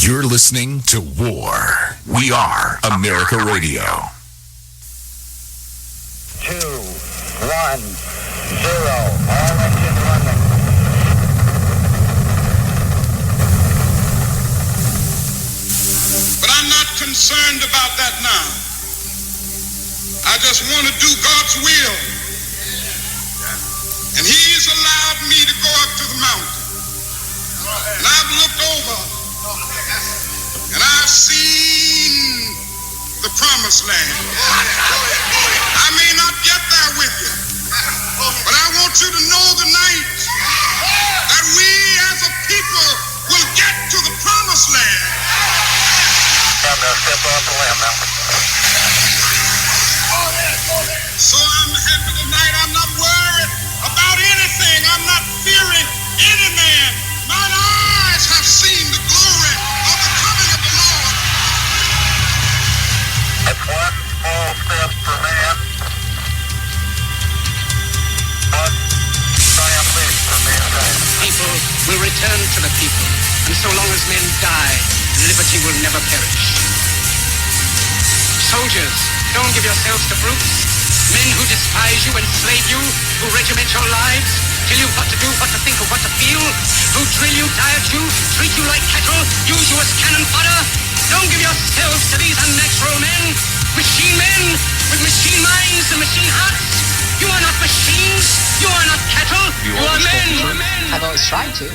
You're listening to War. We are America Radio. 2, 1, 0. All engine running. But I'm not concerned about that now. I just want to do God's will. And He's allowed me to go up to the mountain. And I've looked over and I've seen the promised land. I may not get there with you, but I want you to know tonight that we as a people will get to the promised land. I'm going to step off the limb now. So I'm happy tonight. I'm not worried about anything. I'm not fearing any man. Mine eyes have seen the glory of the coming of the Lord. That's one small step for man, one giant leap for mankind. People will return to the people, and so long as men die, liberty will never perish. Soldiers, don't give yourselves to brutes, men who despise you, enslave you, who regiment your lives, tell you what to do, what to think, or what to feel, who drill you, diet you, treat you like cattle, use you as cannon fodder. Don't give yourselves to these unnatural men, machine men with machine minds and machine hearts. You are not machines, you are not cattle, you are men, you are men. I've always tried to.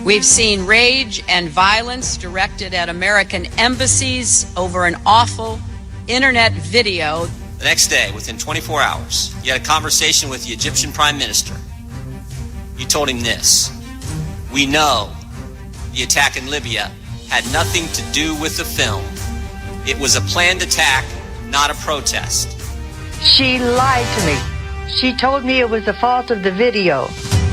We've seen rage and violence directed at American embassies over an awful internet video. The next day, within 24 hours, you had a conversation with the Egyptian Prime Minister. You told him this: we know the attack in Libya had nothing to do with the film. It was a planned attack, not a protest. She lied to me. She told me it was the fault of the video.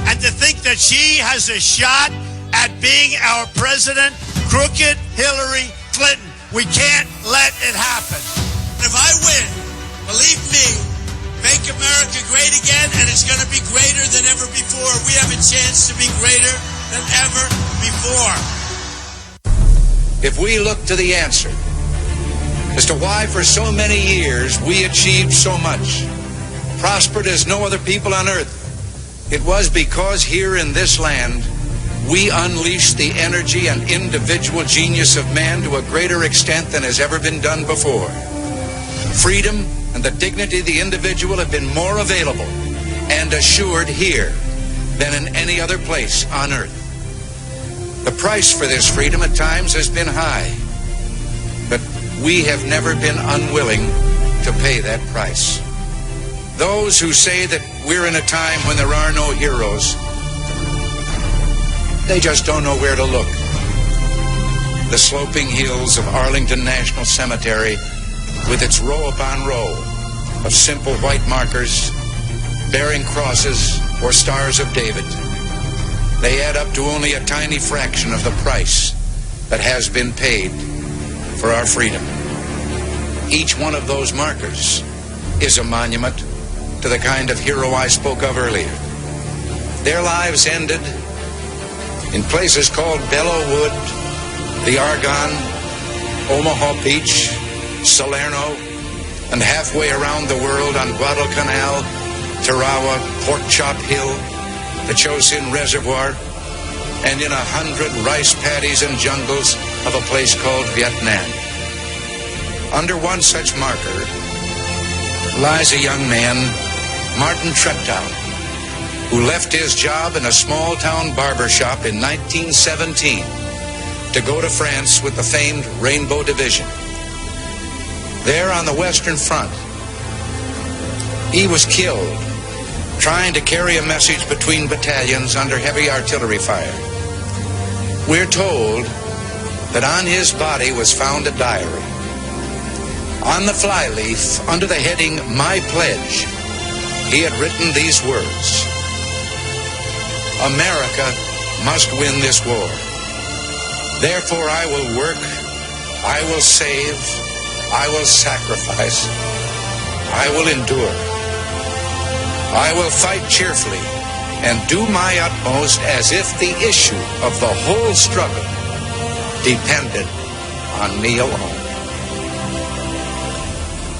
And to think that she has a shot at being our president, crooked Hillary Clinton. We can't let it happen. If I win, believe me, make America great again, and it's going to be greater than ever before. We have a chance to be greater than ever before. If we look to the answer as to why for so many years we achieved so much, prospered as no other people on earth, it was because here in this land we unleashed the energy and individual genius of man to a greater extent than has ever been done before. Freedom and the dignity of the individual have been more available and assured here than in any other place on earth. The price for this freedom at times has been high, but we have never been unwilling to pay that price. Those who say that we're in a time when there are no heroes, they just don't know where to look. The sloping hills of Arlington National Cemetery, with its row upon row of simple white markers bearing crosses or stars of David, they add up to only a tiny fraction of the price that has been paid for our freedom. Each one of those markers is a monument to the kind of hero I spoke of earlier. Their lives ended in places called Belleau Wood, the Argonne, Omaha Beach, Salerno, and halfway around the world on Guadalcanal, Tarawa, Pork Chop Hill, the Chosin Reservoir, and in 100 rice paddies and jungles of a place called Vietnam. Under one such marker lies a young man, Martin Treptow, who left his job in a small-town barber shop in 1917 to go to France with the famed Rainbow Division. There on the Western Front, he was killed trying to carry a message between battalions under heavy artillery fire. We're told that on his body was found a diary. On the flyleaf, under the heading, My Pledge, he had written these words: America must win this war. Therefore I will work, I will save, I will sacrifice, I will endure. I will fight cheerfully and do my utmost as if the issue of the whole struggle depended on me alone.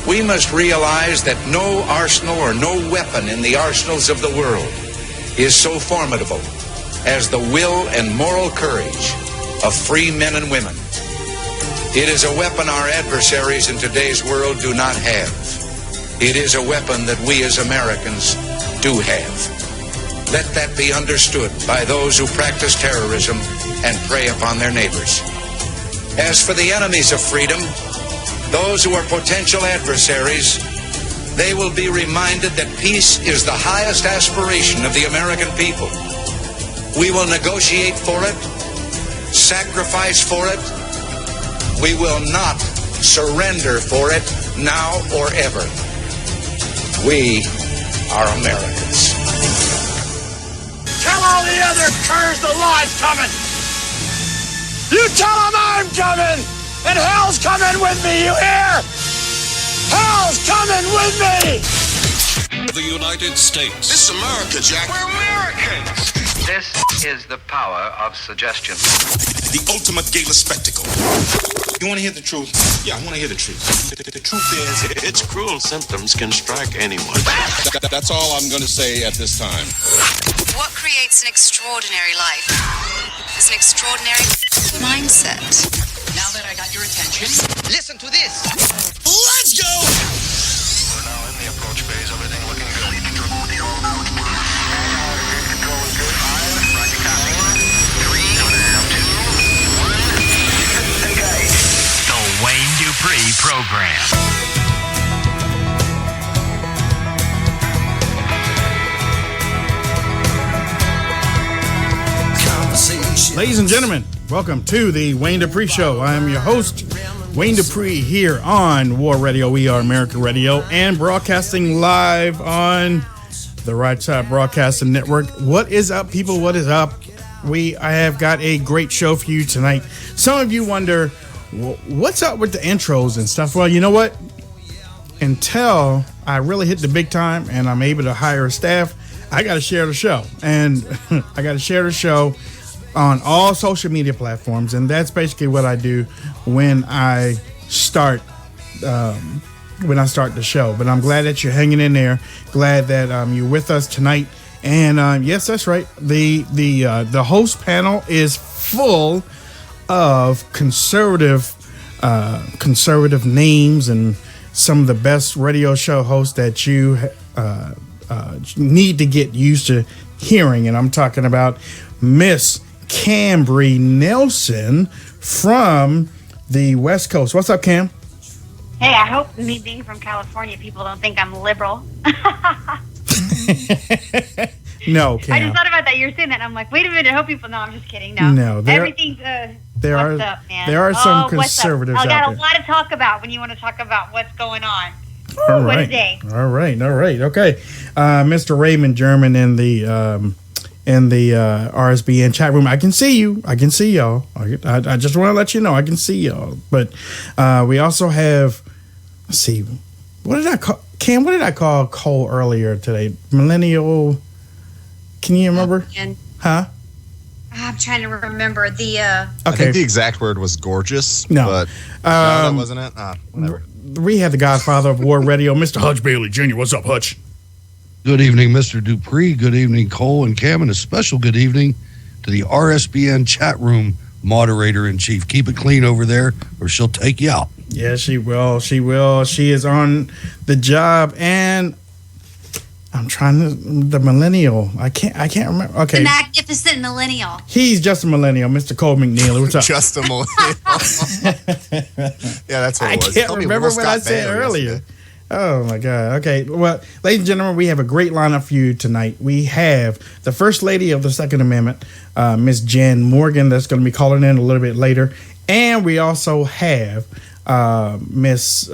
We must realize that no arsenal or no weapon in the arsenals of the world is so formidable as the will and moral courage of free men and women. It is a weapon our adversaries in today's world do not have. It is a weapon that we as Americans do have. Let that be understood by those who practice terrorism and prey upon their neighbors. As for the enemies of freedom, those who are potential adversaries, they will be reminded that peace is the highest aspiration of the American people. We will negotiate for it, sacrifice for it. We will not surrender for it now or ever. We are Americans. Tell all the other curs the law's coming. You tell them I'm coming, and hell's coming with me, you hear? Hell's coming with me! The United States. This is America, Jack. We're Americans! This is the power of suggestion. The ultimate gala spectacle. You want to hear the truth? Yeah, I want to hear the truth. The truth is, its cruel symptoms can strike anyone. That's all I'm going to say at this time. What creates an extraordinary life is an extraordinary mindset. Now that I got your attention, Listen to this. Let's go! We're now in the approach phase. Everything looking good. Control is good. 5, rocket copy. 3, 2, 1, engage. The Wayne Dupree Program. Ladies and gentlemen, welcome to the Wayne Dupree Show. I am your host, Wayne Dupree, here on War Radio. We are America Radio and broadcasting live on the Right Side Broadcasting Network. What is up, people? What is up? I have got a great show for you tonight. Some of you wonder, what's up with the intros and stuff? Well, you know what? Until I really hit the big time and I'm able to hire a staff, I got to share the show. And I got to share the show on all social media platforms, and that's basically what I do when I start the show. But I'm glad that you're hanging in there. Glad that you're with us tonight. And yes, that's right. The host panel is full of conservative names and some of the best radio show hosts that you need to get used to hearing. And I'm talking about Miss Cambry Nelson from the West Coast. What's up, Cam? Hey, I hope me being from California, people don't think I'm liberal. No, Cam. I just thought about that. You're saying that, and I'm like, wait a minute. I hope people know. I'm just kidding. No, everything's. What's up, man? There are some conservatives out there. I got a lot to talk about when you want to talk about what's going on. All right. What a day. All right. Okay. Mr. Raymond German in the RSBN chat room. I can see you. I can see y'all. I just want to let you know I can see y'all. But we also have, let's see, what did I call Cam? What did I call Cole earlier today? Millennial. Can you remember? Huh? I'm trying to remember the. Okay. I think the exact word was gorgeous. No, but that wasn't it. Whatever. We had the Godfather of War Radio, Mr. Hutch Bailey Jr. What's up, Hutch? Good evening, Mr. Dupree. Good evening, Cole and Cam, and a special good evening to the RSBN chat room moderator-in-chief. Keep it clean over there, or she'll take you out. Yeah, she will. She will. She is on the job, and I'm trying to the millennial. I can't remember. Okay, the magnificent millennial. He's just a millennial, Mr. Cole McNeely. What's up? Just a millennial. Yeah, that's what it was. I can't remember what I said earlier. Yesterday. Oh my God. Okay. Well, ladies and gentlemen, we have a great lineup for you tonight. We have the First Lady of the Second Amendment, Miss Jan Morgan, that's going to be calling in a little bit later. And we also have Miss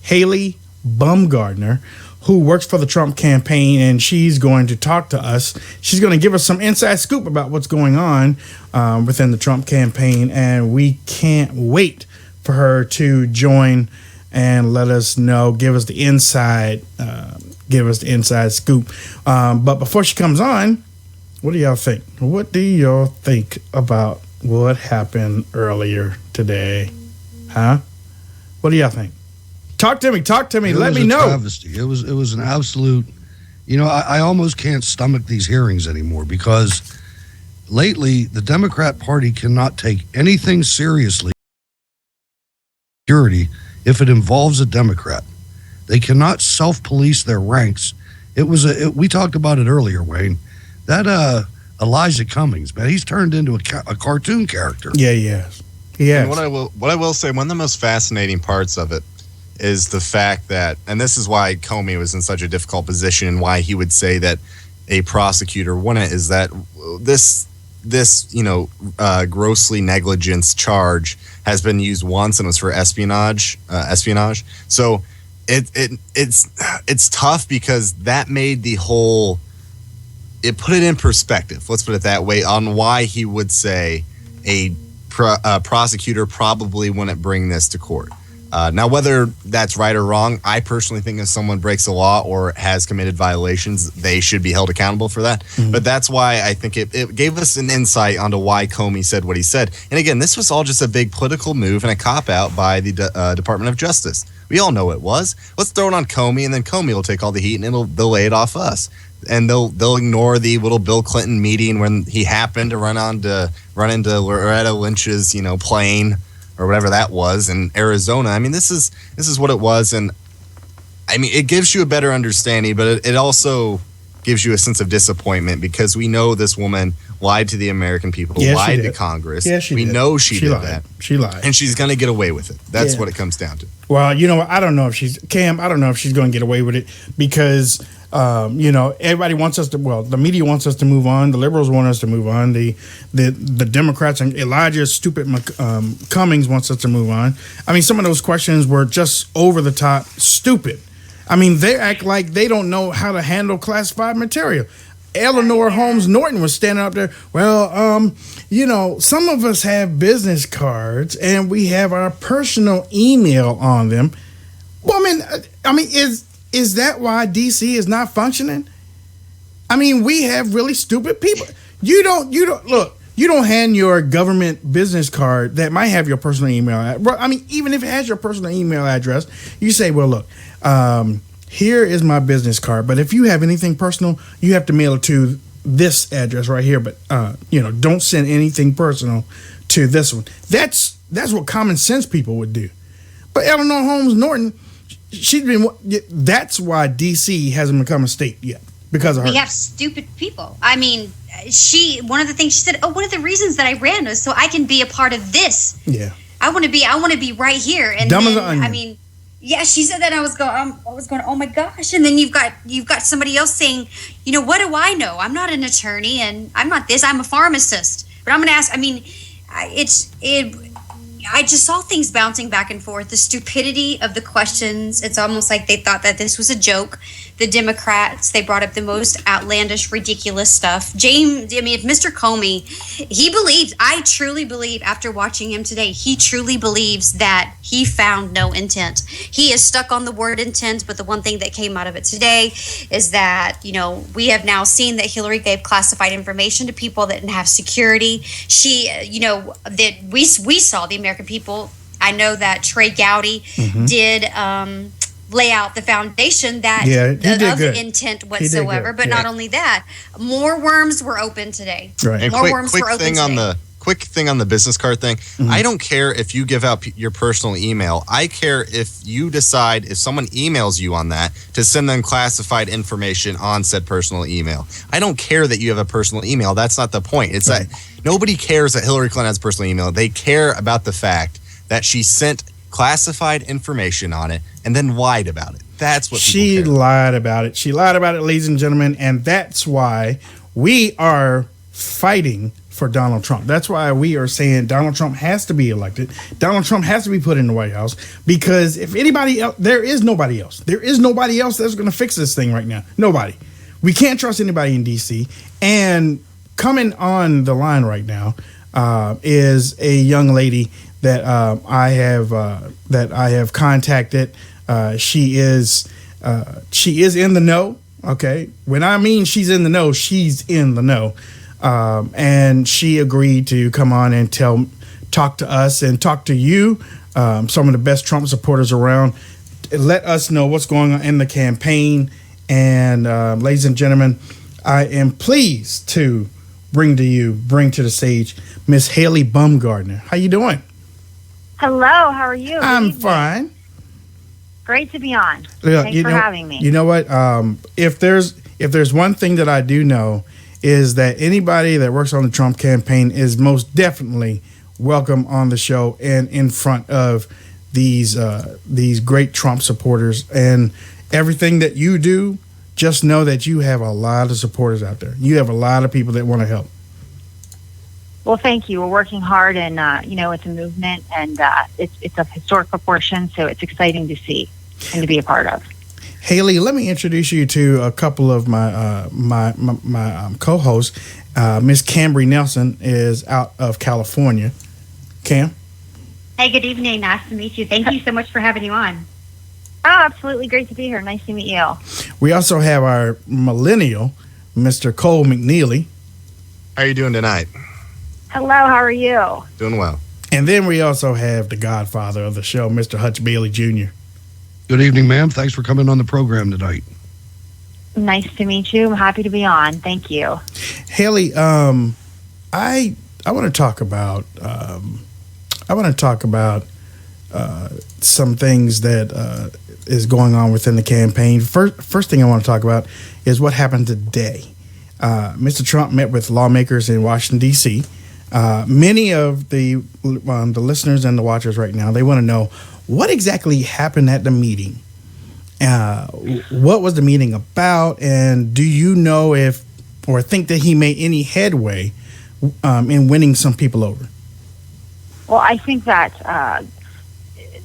Haley Baumgardner, who works for the Trump campaign, and she's going to talk to us. She's going to give us some inside scoop about what's going on within the Trump campaign, and we can't wait for her to join and let us know, give us the inside give us the inside scoop. But before she comes on, what do y'all think? What do y'all think about what happened earlier today? Huh? What do y'all think? Talk to me. Let me know. Travesty. It was an absolute. I almost can't stomach these hearings anymore because lately the Democrat Party cannot take anything seriously. Security, if it involves a Democrat, they cannot self-police their ranks. We talked about it earlier, Wayne. That Elijah Cummings, man, he's turned into a cartoon character. Yeah, he has. And what I will say, one of the most fascinating parts of it is the fact that, and this is why Comey was in such a difficult position and why he would say that a prosecutor wouldn't, is that this grossly negligence charge has been used once and it was for espionage. So it's tough because that made it put it in perspective. Let's put it that way on why he would say a prosecutor probably wouldn't bring this to court. Now, whether that's right or wrong, I personally think if someone breaks the law or has committed violations, they should be held accountable for that. Mm-hmm. But that's why I think it gave us an insight onto why Comey said what he said. And again, this was all just a big political move and a cop-out by the Department of Justice. We all know it was. Let's throw it on Comey, and then Comey will take all the heat, and they'll lay it off us. And they'll ignore the little Bill Clinton meeting when he happened to run into Loretta Lynch's plane or whatever that was in Arizona. I mean, this is what it was, and I mean, it gives you a better understanding, but it also gives you a sense of disappointment because we know this woman lied to the American people, lied to Congress. Yeah, she did. We know she lied. That. She lied. And she's going to get away with it. That's what it comes down to. Well, I don't know if she's going to get away with it because everybody wants us to. Well, the media wants us to move on. The liberals want us to move on. The Democrats and Elijah stupid Cummings wants us to move on. I mean, some of those questions were just over the top stupid. I mean, they act like they don't know how to handle classified material. Eleanor Holmes Norton was standing up there. Well, some of us have business cards and we have our personal email on them. Well, I mean, is that why DC is not functioning? I mean, we have really stupid people. You don't hand your government business card that might have your personal email. I mean, even if it has your personal email address, you say, well, look, here is my business card. But if you have anything personal, you have to mail it to this address right here. But, don't send anything personal to this one. That's what common sense people would do. But Eleanor Holmes Norton, that's why DC hasn't become a state yet, because of her. We have stupid people. I mean, one of the things she said, one of the reasons that I ran was so I can be a part of this. Yeah. I want to be right here. And dumb then, as an onion. I mean, yeah, she said that. I was going, oh my gosh. And then you've got somebody else saying, what do I know? I'm not an attorney and I'm not this, I'm a pharmacist. But I'm going to ask, I mean, I just saw things bouncing back and forth. The stupidity of the questions. It's almost like they thought that this was a joke. The Democrats, they brought up the most outlandish, ridiculous stuff. If Mr. Comey, I truly believe after watching him today, he truly believes that he found no intent. He is stuck on the word intent, but the one thing that came out of it today is that, we have now seen that Hillary gave classified information to people that didn't have security. She, that we saw the American people. I know that Trey Gowdy did lay out the foundation that of intent whatsoever. But not only that, more worms were open today. Right. And quick thing on the business card thing. Mm-hmm. I don't care if you give out your personal email. I care if you decide, if someone emails you on that, to send them classified information on said personal email. I don't care that you have a personal email. That's not the point. It's that nobody cares that Hillary Clinton has a personal email. They care about the fact that she sent classified information on it and then lied about it. That's what she lied about it. She lied about it, ladies and gentlemen, and that's why we are fighting for Donald Trump. That's why we are saying Donald Trump has to be elected. Donald Trump has to be put in the White House, because if anybody else, there is nobody else. There is nobody else that's going to fix this thing right now. Nobody. We can't trust anybody in DC. And coming on the line right now is a young lady that I have contacted. She is She is in the know. Okay. When I mean she's in the know, she's in the know. And she agreed to come on and talk to us and talk to you, some of the best Trump supporters around. Let us know what's going on in the campaign. And ladies and gentlemen, I am pleased to bring to the stage Miss Haley Baumgardner. How you doing? Hello, how are you? I'm fine. Great to be on. Look, Thanks for having me. You know what? If there's one thing that I do know is that anybody that works on the Trump campaign is most definitely welcome on the show and in front of these great Trump supporters. And everything that you do, just know that you have a lot of supporters out there. You have a lot of people that want to help. Well, thank you. We're working hard, and it's a movement, and it's of historic proportion, so it's exciting to see and to be a part of. Haley, let me introduce you to a couple of my co-hosts. Miss Cambry Nelson is out of California. Cam? Hey, good evening. Nice to meet you. Thank you so much for having you on. Oh, absolutely. Great to be here. Nice to meet you. We also have our millennial, Mr. Cole McNeely. How are you doing tonight? Hello, how are you? Doing well. And then we also have the godfather of the show, Mr. Hutch Bailey Jr. Good evening, ma'am. Thanks for coming on the program tonight. Nice to meet you. I'm happy to be on. Thank you. Haley, I want to talk about some things that is going on within the campaign. First thing I want to talk about is what happened today. Mr. Trump met with lawmakers in Washington, D.C. Many of the listeners and the watchers right now, they want to know what exactly happened at the meeting. What was the meeting about? And do you know or think that he made any headway in winning some people over? Well, I think that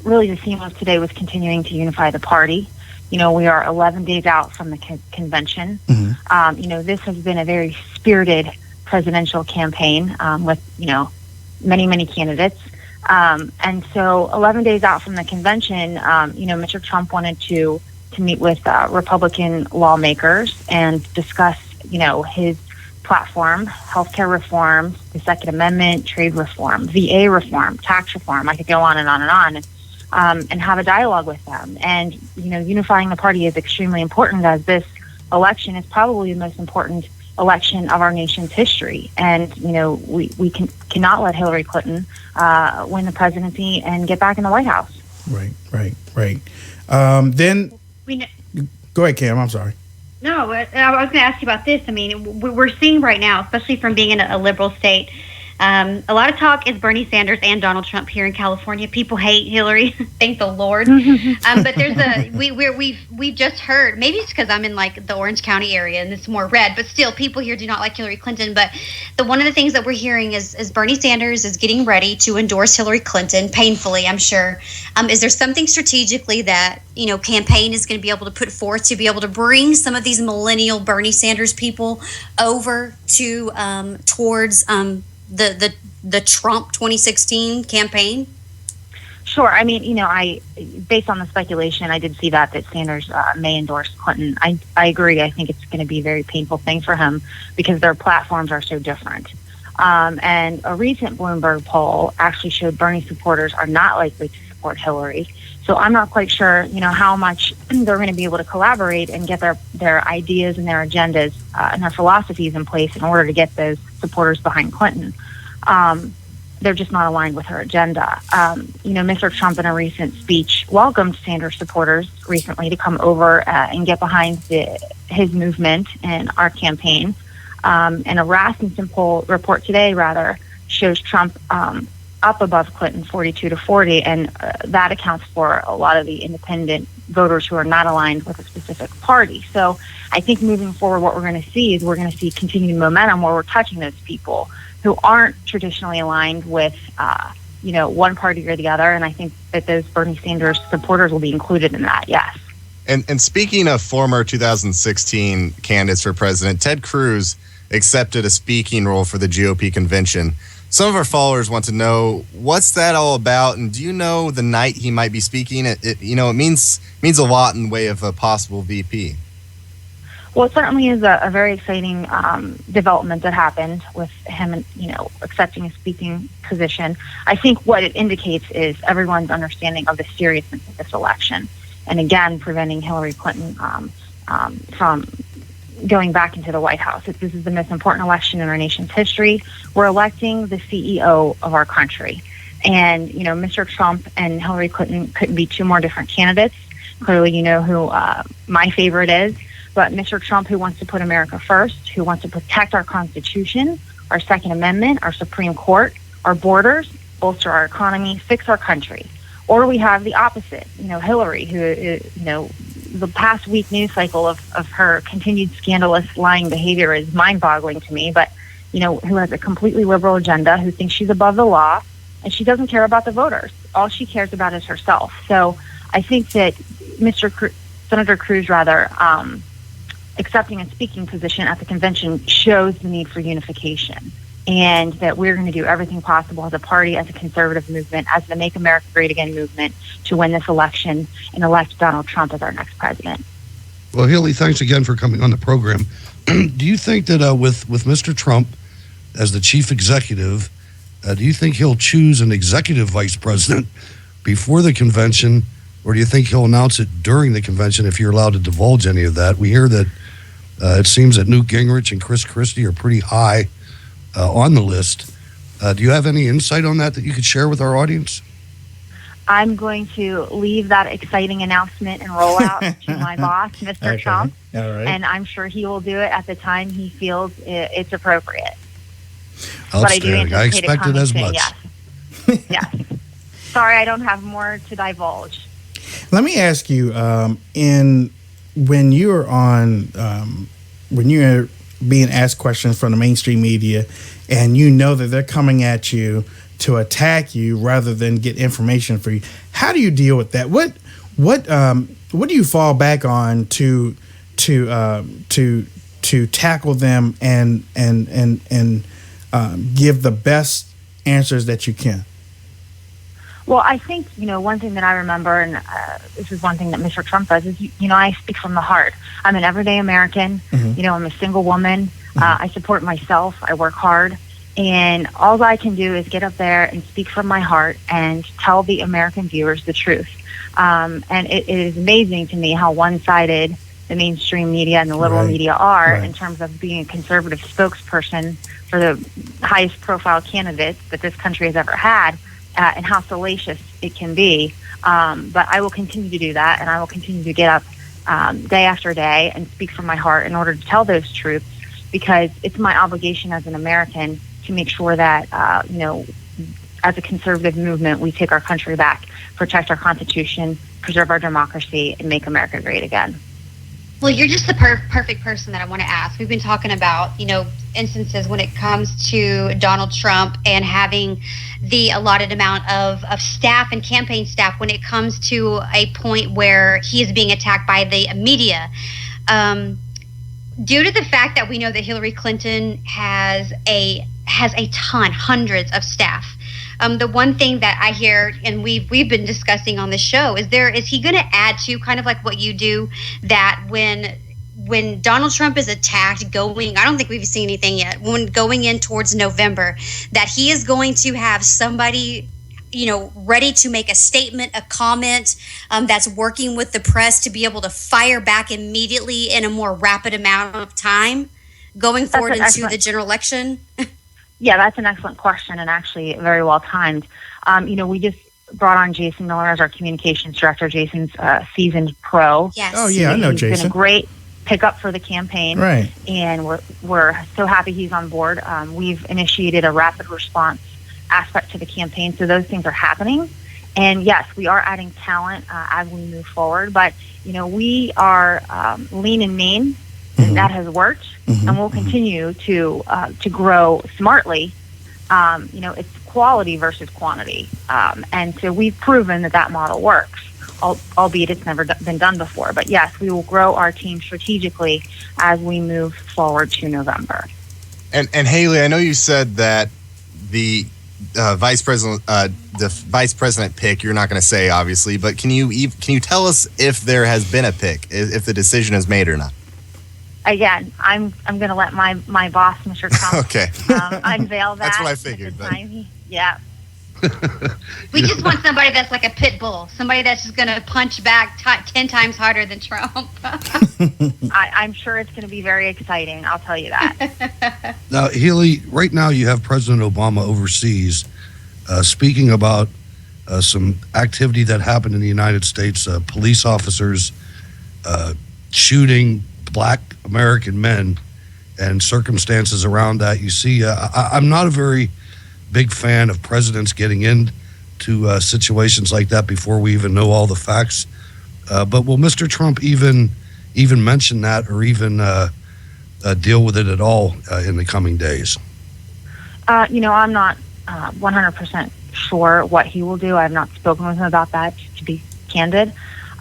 really the theme of today was continuing to unify the party. We are 11 days out from the convention. Mm-hmm. This has been a very spirited presidential campaign with, many, many candidates. And so 11 days out from the convention, Mr. Trump wanted to meet with Republican lawmakers and discuss, his platform, healthcare reform, the Second Amendment, trade reform, VA reform, tax reform. I could go on and on and on, and have a dialogue with them. And, unifying the party is extremely important, as this election is probably the most important election of our nation's history. And, we cannot let Hillary Clinton win the presidency and get back in the White House. Right. Then, go ahead, Cam. I'm sorry. No, I was going to ask you about this. I mean, we're seeing right now, especially from being in a liberal state, a lot of talk is Bernie Sanders and Donald Trump here in California. People hate Hillary, thank the Lord. But there's we've just heard, maybe it's because I'm in like the Orange County area and it's more red, but still people here do not like Hillary Clinton. But one of the things that we're hearing is Bernie Sanders is getting ready to endorse Hillary Clinton, painfully, I'm sure. Is there something strategically that campaign is going to be able to put forth to be able to bring some of these millennial Bernie Sanders people over to towards the Trump 2016 campaign? Sure. I mean, based on the speculation, I did see that Sanders may endorse Clinton. I agree. I think it's going to be a very painful thing for him because their platforms are so different. And a recent Bloomberg poll actually showed Bernie supporters are not likely to support Hillary. So I'm not quite sure, how much they're going to be able to collaborate and get their ideas and their agendas and their philosophies in place in order to get those supporters behind Clinton. They're just not aligned with her agenda. Mr. Trump in a recent speech welcomed Sanders supporters recently to come over and get behind his movement and our campaign. And a Rasmussen poll report today, shows Trump up above Clinton 42-40, and that accounts for a lot of the independent voters who are not aligned with a specific party. So I think moving forward, what we're going to see is continued momentum where we're touching those people who aren't traditionally aligned with, one party or the other. And I think that those Bernie Sanders supporters will be included in that, yes. And speaking of former 2016 candidates for president, Ted Cruz accepted a speaking role for the GOP convention. some of our followers want to know what's that all about, and do you know the night he might be speaking? It means a lot in the way of a possible VP. Well, it certainly is a very exciting development that happened with him, accepting a speaking position. I think what it indicates is everyone's understanding of the seriousness of this election, and again, preventing Hillary Clinton from going back into the White House. This is the most important election in our nation's history. We're electing the CEO of our country. And, Mr. Trump and Hillary Clinton couldn't be two more different candidates. Clearly, you know who my favorite is. But Mr. Trump, who wants to put America first, who wants to protect our Constitution, our Second Amendment, our Supreme Court, our borders, bolster our economy, fix our country. Or we have the opposite, Hillary, who, the past week news cycle of her continued scandalous lying behavior is mind-boggling to me, but, who has a completely liberal agenda, who thinks she's above the law, and she doesn't care about the voters. All she cares about is herself. So I think that Senator Cruz, accepting a speaking position at the convention shows the need for unification, and that we're going to do everything possible as a party, as a conservative movement, as the Make America Great Again movement, to win this election and elect Donald Trump as our next president. Well, Haley, thanks again for coming on the program. Do you think that with Mr. Trump as the chief executive, do you think he'll choose an executive vice president before the convention, or do you think he'll announce it during the convention if you're allowed to divulge any of that? We hear that it seems that Newt Gingrich and Chris Christie are pretty high on the list. Do you have any insight on that you could share with our audience? I'm going to leave that exciting announcement and rollout to my boss, Mr. Trump. All right. And I'm sure he will do it at the time he feels it's appropriate. But I do anticipate it coming as much. Yes. Yes. Sorry, I don't have more to divulge. Let me ask you, when you're being asked questions from the mainstream media, and you know that they're coming at you to attack you rather than get information for you, how do you deal with that? What do you fall back on to tackle them and give the best answers that you can? Well, I think, one thing that I remember, and this is one thing that Mr. Trump does, is, I speak from the heart. I'm an everyday American. Mm-hmm. I'm a single woman. Mm-hmm. I support myself. I work hard. And all I can do is get up there and speak from my heart and tell the American viewers the truth. And it is amazing to me how one-sided the mainstream media and the liberal media are in terms of being a conservative spokesperson for the highest profile candidates that this country has ever had. And how salacious it can be. But I will continue to do that, and I will continue to get up day after day and speak from my heart in order to tell those truths, because it's my obligation as an American to make sure that, as a conservative movement, we take our country back, protect our Constitution, preserve our democracy, and make America great again. Well, you're just the perfect person that I want to ask. We've been talking about, instances when it comes to Donald Trump and having the allotted amount of staff and campaign staff when it comes to a point where he is being attacked by the media. Due to the fact that we know that Hillary Clinton has a ton, hundreds of staff. The one thing that I hear, and we've been discussing on the show, is he going to add to kind of like what you do, that when Donald Trump is attacked I don't think we've seen anything yet, when going in towards November, that he is going to have somebody, ready to make a statement, a comment, that's working with the press to be able to fire back immediately in a more rapid amount of time going forward into the general election? Yeah, that's an excellent question, and actually very well timed. We just brought on Jason Miller as our communications director. Jason's seasoned pro. Yes. Oh yeah, I know Jason. He's been a great pickup for the campaign, right? And we're so happy he's on board. We've initiated a rapid response aspect to the campaign, so those things are happening. And yes, we are adding talent as we move forward. But we are lean and mean. And that has worked, and we'll continue to grow smartly. It's quality versus quantity, and so we've proven that model works, albeit it's never been done before. But yes, we will grow our team strategically as we move forward to November. And Haley, I know you said that the vice president pick, you're not going to say, obviously, but can you tell us if there has been a pick, if the decision is made or not? Again, I'm going to let my boss, Mr. Trump, okay. Unveil that. That's what I figured. Yeah. We just want somebody that's like a pit bull, somebody that's just going to punch back 10 times harder than Trump. I'm sure it's going to be very exciting. I'll tell you that. Now, Healy, right now you have President Obama overseas speaking about some activity that happened in the United States, police officers shooting Black American men and circumstances around that. You see, I'm not a very big fan of presidents getting into situations like that before we even know all the facts. But will Mr. Trump even mention that or even deal with it at all in the coming days? I'm not 100% sure what he will do. I have not spoken with him about that, to be candid.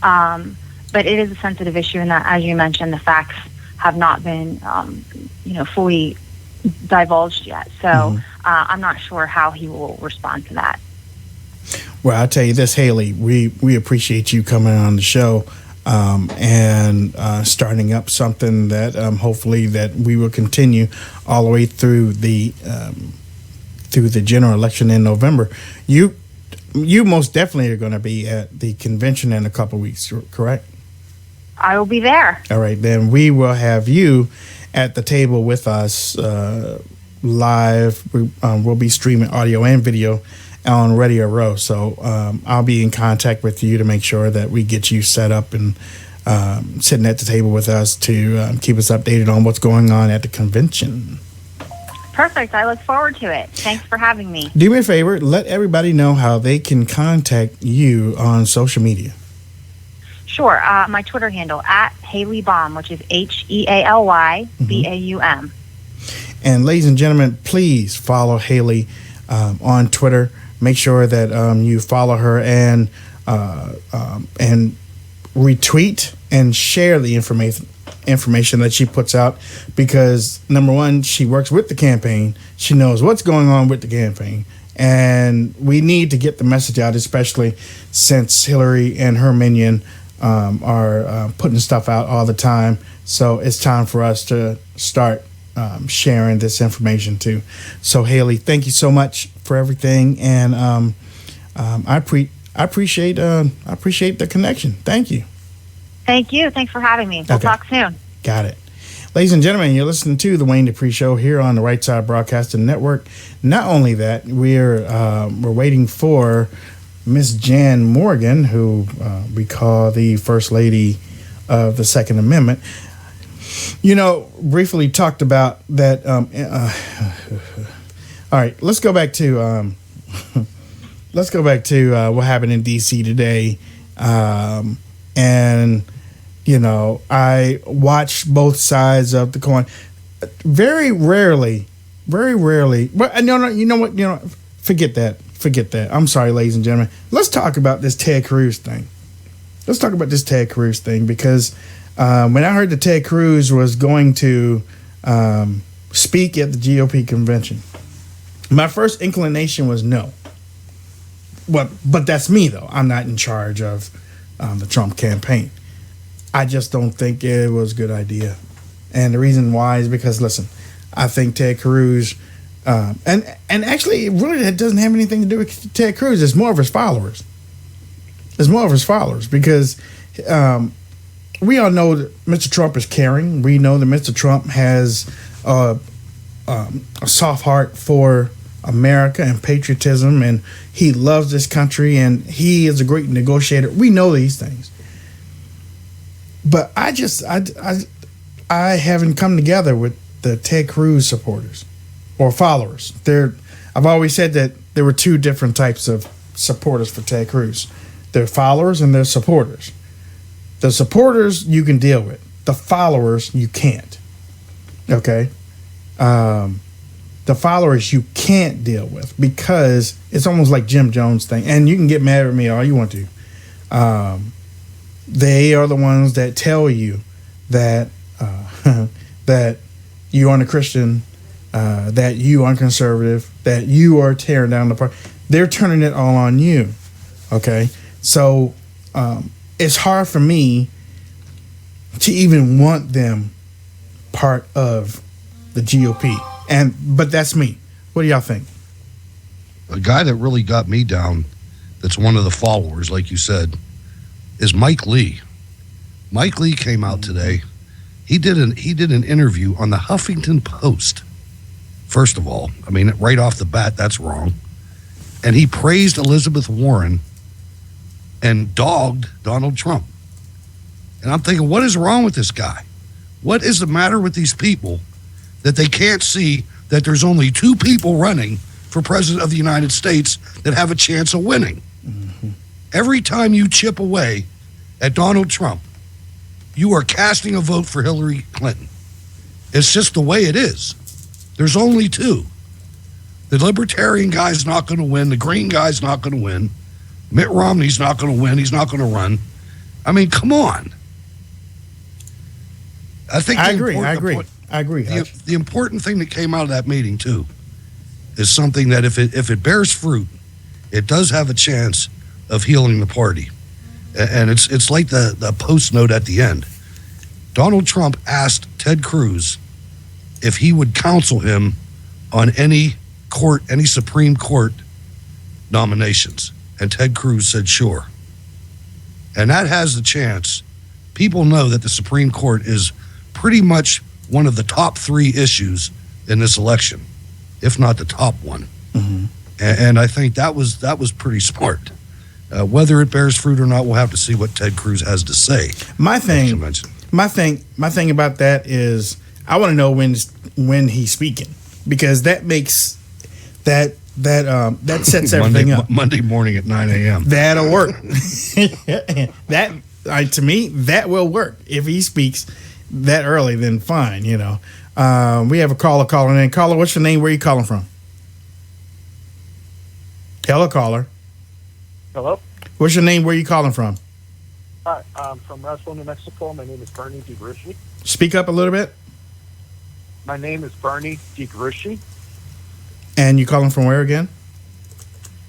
But it is a sensitive issue in that, as you mentioned, the facts have not been, fully divulged yet. So I'm not sure how he will respond to that. Well, I'll tell you this, Haley, we appreciate you coming on the show and starting up something that hopefully that we will continue all the way through the general election in November. You most definitely are going to be at the convention in a couple of weeks, correct? I will be there. All right, then we will have you at the table with us live. We'll be streaming audio and video on Radio Row. So I'll be in contact with you to make sure that we get you set up and sitting at the table with us to keep us updated on what's going on at the convention. Perfect. I look forward to it. Thanks for having me. Do me a favor. Let everybody know how they can contact you on social media. Sure. My Twitter handle, @HaleyBaum, which is HealyBaum. And ladies and gentlemen, please follow Haley on Twitter. Make sure that you follow her and retweet and share the information that she puts out, because number one, she works with the campaign. She knows what's going on with the campaign, and we need to get the message out, especially since Hillary and her minion are putting stuff out all the time. So it's time for us to start sharing this information too. So Haley, thank you so much for everything, and I appreciate the connection. Thank you. Thank you. Thanks for having me. We'll talk soon. Got it. Ladies and gentlemen, you're listening to the Wayne Dupree Show here on the Right Side Broadcasting Network. Not only that, we're waiting for Miss Jan Morgan, who we call the First Lady of the Second Amendment. Briefly talked about that. All right, let's go back to what happened in D.C. today, and I watch both sides of the coin. Very rarely. But no, you know what? Forget that. I'm sorry, ladies and gentlemen. Let's talk about this Ted Cruz thing. Because when I heard that Ted Cruz was going to speak at the GOP convention, my first inclination was no. But that's me, though. I'm not in charge of the Trump campaign. I just don't think it was a good idea. And the reason why is because, listen, I think Ted Cruz, and actually, it really doesn't have anything to do with Ted Cruz. It's more of his followers. Because we all know that Mr. Trump is caring. We know that Mr. Trump has a soft heart for America and patriotism, and he loves this country, and he is a great negotiator. We know these things. But I haven't come together with the Ted Cruz supporters or followers. I've always said that there were two different types of supporters for Ted Cruz. They're followers and they're supporters. The supporters you can deal with. The followers you can't. Okay? The followers you can't deal with, because it's almost like Jim Jones thing. And you can get mad at me all you want to. They are the ones that tell you that that you aren't a Christian, that you aren't conservative, that you are tearing down the party. They're turning it all on you. Okay, so it's hard for me to even want them part of the GOP. But that's me. What do y'all think? A guy that really got me down, that's one of the followers, like you said, is Mike Lee. Mike Lee came out today. He did an interview on the Huffington Post. First of all, I mean, right off the bat, that's wrong. And he praised Elizabeth Warren and dogged Donald Trump. And I'm thinking, what is wrong with this guy? What is the matter with these people that they can't see that there's only two people running for president of the United States that have a chance of winning? Mm-hmm. Every time you chip away at Donald Trump, you are casting a vote for Hillary Clinton. It's just the way it is. There's only two. The Libertarian guy's not going to win. The Green guy's not going to win. Mitt Romney's not going to win. He's not going to run. I mean, come on. I agree. The important thing that came out of that meeting, too, is something that if it bears fruit, it does have a chance of healing the party. And it's like the post note at the end. Donald Trump asked Ted Cruz if he would counsel him on any Supreme Court nominations. And Ted Cruz said, sure. And that has the chance. People know that the Supreme Court is pretty much one of the top three issues in this election, if not the top one. Mm-hmm. And I think that was pretty smart. Whether it bears fruit or not, we'll have to see what Ted Cruz has to say. My thing about that is I want to know when he's speaking, because that makes that sets everything up. Monday morning at 9 a.m. That'll work. To me, that will work. If he speaks that early, then fine. We have a caller calling in. Caller, what's your name? Where are you calling from? Hello, caller. Hello. What's your name? Where are you calling from? Hi, I'm from Roswell, New Mexico. My name is Bernie DeGrushi. Speak up a little bit. My name is Bernie DeGrushi. And you calling from where again?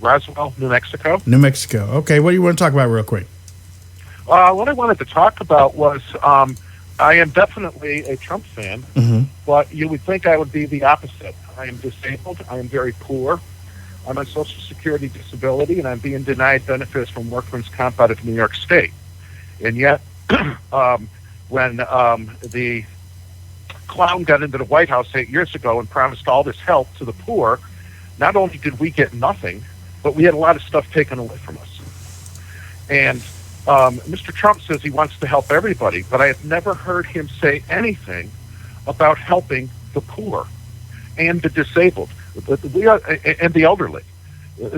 Roswell, New Mexico. New Mexico. Okay, what do you want to talk about real quick? What I wanted to talk about was I am definitely a Trump fan, mm-hmm. but you would think I would be the opposite. I am disabled. I am very poor. I'm on Social Security disability, and I'm being denied benefits from workman's comp out of New York State. And yet, when the clown got into the White House 8 years ago and promised all this help to the poor, not only did we get nothing, but we had a lot of stuff taken away from us. And Mr. Trump says he wants to help everybody, but I have never heard him say anything about helping the poor and the disabled. And the elderly.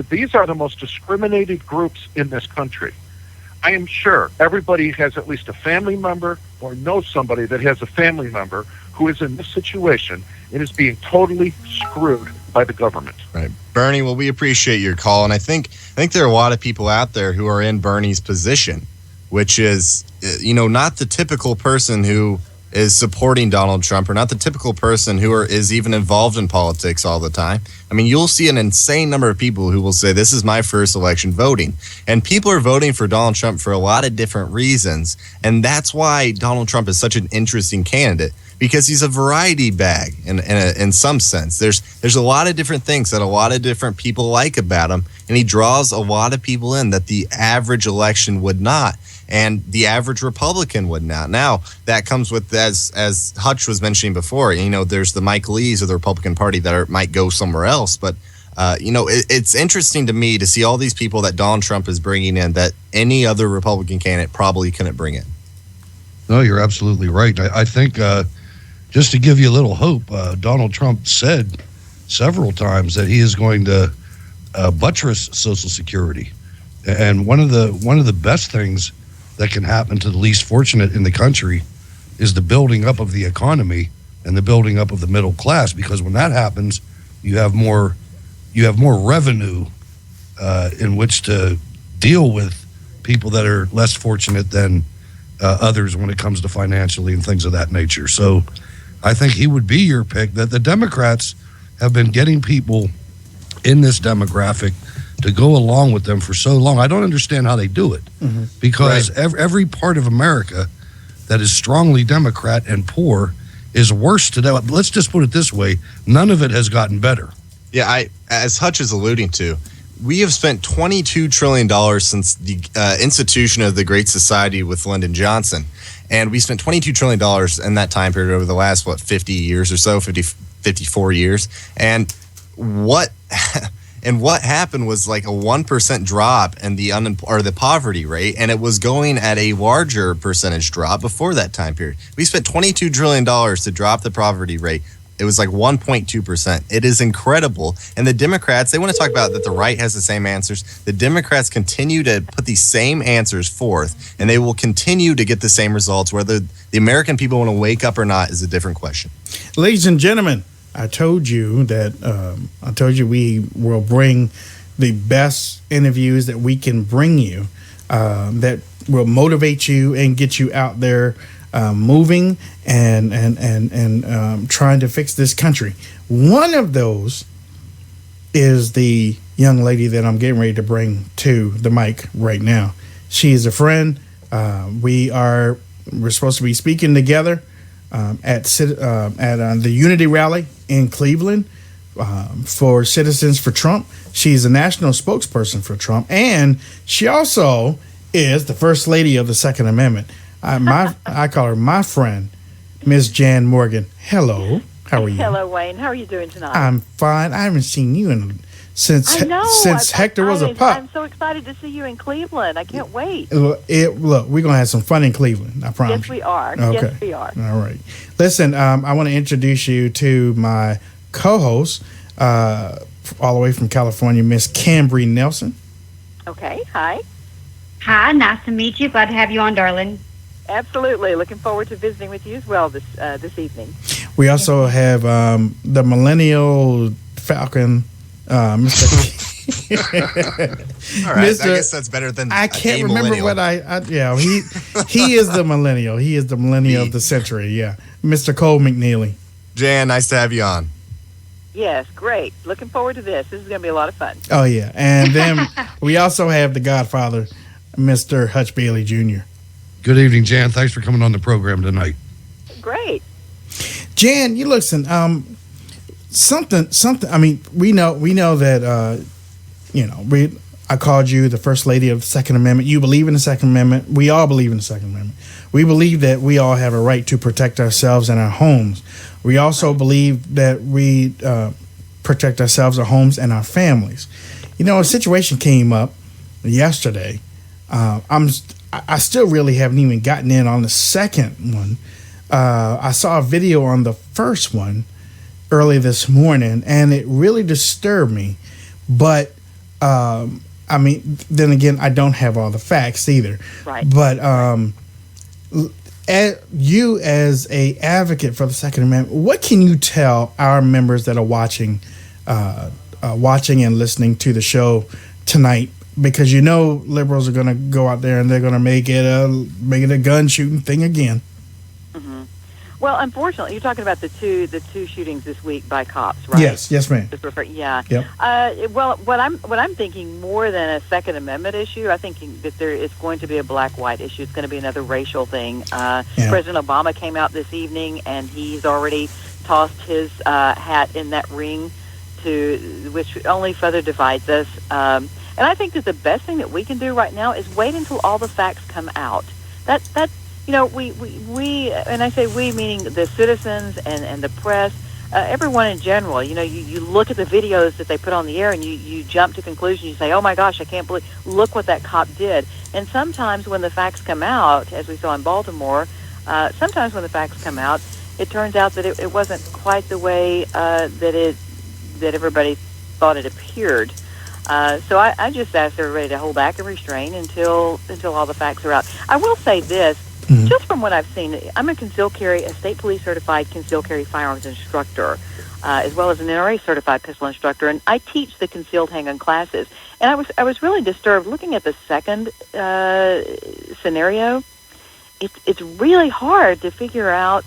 These are the most discriminated groups in this country. I am sure everybody has at least a family member or knows somebody that has a family member who is in this situation and is being totally screwed by the government. Right. Bernie, well, we appreciate your call. And I think there are a lot of people out there who are in Bernie's position, which is, not the typical person who is supporting Donald Trump, or not the typical person who is even involved in politics all the time. I mean, you'll see an insane number of people who will say, this is my first election voting. And people are voting for Donald Trump for a lot of different reasons. And that's why Donald Trump is such an interesting candidate, because he's a variety bag in some sense. There's a lot of different things that a lot of different people like about him, and he draws a lot of people in that the average election would not, and the average Republican would not. Now, that comes with, as Hutch was mentioning before, there's the Mike Lees of the Republican Party that might go somewhere else. But, it's interesting to me to see all these people that Donald Trump is bringing in that any other Republican candidate probably couldn't bring in. No, you're absolutely right. I think just to give you a little hope, Donald Trump said several times that he is going to buttress Social Security. And one of the best things that can happen to the least fortunate in the country is the building up of the economy and the building up of the middle class, because when that happens, you have more revenue in which to deal with people that are less fortunate than others when it comes to financially and things of that nature. So I think he would be your pick. That the Democrats have been getting people in this demographic to go along with them for so long. I don't understand how they do it, because every part of America that is strongly Democrat and poor is worse today. Let's just put it this way: none of it has gotten better. Yeah, as Hutch is alluding to, we have spent $22 trillion since the institution of the Great Society with Lyndon Johnson. And we spent $22 trillion in that time period over the last, 50 years or so, 54 years. And what happened was like a 1% drop in the poverty rate, and it was going at a larger percentage drop before that time period. We spent $22 trillion to drop the poverty rate. It was like 1.2%. It is incredible. And the Democrats, they want to talk about that the right has the same answers. The Democrats continue to put these same answers forth, and they will continue to get the same results. Whether the American people want to wake up or not is a different question. Ladies and gentlemen, I told you we will bring the best interviews that we can bring you, that will motivate you and get you out there moving and trying to fix this country. One of those is the young lady that I'm getting ready to bring to the mic right now. She is a friend. We're supposed to be speaking together at the Unity Rally in Cleveland for Citizens for Trump. She's a national spokesperson for Trump, and she also is the First Lady of the Second Amendment. I call her my friend, Miss Jan Morgan. Hello, how are you? Hello, Wayne. How are you doing tonight? I'm fine. I haven't seen you since Hector was a pup. I'm so excited to see you in Cleveland. I can't wait. Look, we're gonna have some fun in Cleveland. I promise. Yes, we are. Okay. Yes, we are. All right. Listen, I want to introduce you to my co-host, all the way from California, Miss Cambry Nelson. Okay. Hi. Hi. Nice to meet you. Glad to have you on, darling. Absolutely. Looking forward to visiting with you as well this evening. We also have the Millennial Falcon, Mr. All right, I guess that's better than I can't remember what he is the millennial. He is the millennial of the century. Yeah, Mr. Cole McNeely. Jan, nice to have you on. Yes, great. Looking forward to this. This is going to be a lot of fun. Oh yeah, and then we also have the Godfather, Mr. Hutch Bailey Jr. Good evening, Jan. Thanks for coming on the program tonight. Great. Jan, you listen. Something. I mean, we know that. I called you the First Lady of the Second Amendment. You believe in the Second Amendment. We all believe in the Second Amendment. We believe that we all have a right to protect ourselves and our homes. We also believe that we protect ourselves, our homes, and our families. You know, a situation came up yesterday. I still really haven't even gotten in on the second one. I saw a video on the first one early this morning, and it really disturbed me. But I mean, then again, I don't have all the facts either. Right. But you, as a advocate for the Second Amendment, what can you tell our members that are watching and listening to the show tonight? Because you know liberals are going to go out there and they're going to make it a gun shooting thing again. Mm-hmm. Well, unfortunately, you're talking about the two shootings this week by cops, right? Yes, ma'am. Yeah. Yep. Well, what I'm thinking more than a Second Amendment issue, I think that there is going to be a black-white issue. It's going to be another racial thing. President Obama came out this evening, and he's already tossed his hat in that ring, which only further divides us. And I think that the best thing that we can do right now is wait until all the facts come out. That we and I say we meaning the citizens and the press, everyone in general. You know, you look at the videos that they put on the air and you jump to conclusions. You say, oh my gosh, I can't believe, look what that cop did. And sometimes when the facts come out, as we saw in Baltimore, sometimes when the facts come out, it turns out that it wasn't quite the way that everybody thought it appeared. So I just ask everybody to hold back and restrain until all the facts are out. I will say this, just from what I've seen, I'm a state police certified concealed carry firearms instructor, as well as an NRA certified pistol instructor, and I teach the concealed handgun classes. And I was really disturbed looking at the second scenario. It's really hard to figure out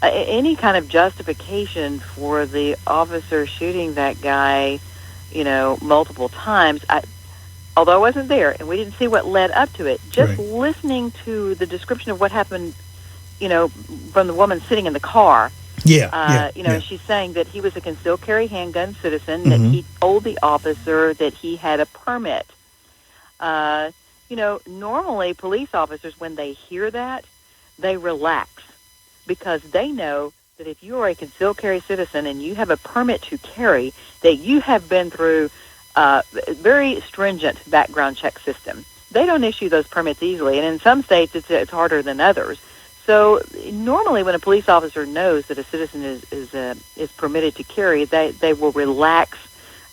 any kind of justification for the officer shooting that guy multiple times. Although I wasn't there and we didn't see what led up to it, just listening to the description of what happened, from the woman sitting in the car. She's saying that he was a concealed carry handgun citizen, that he told the officer that he had a permit. Normally police officers, when they hear that, they relax because they know that if you are a concealed carry citizen and you have a permit to carry, that you have been through a very stringent background check system. They don't issue those permits easily, and in some states it's harder than others. So normally when a police officer knows that a citizen is permitted to carry, they will relax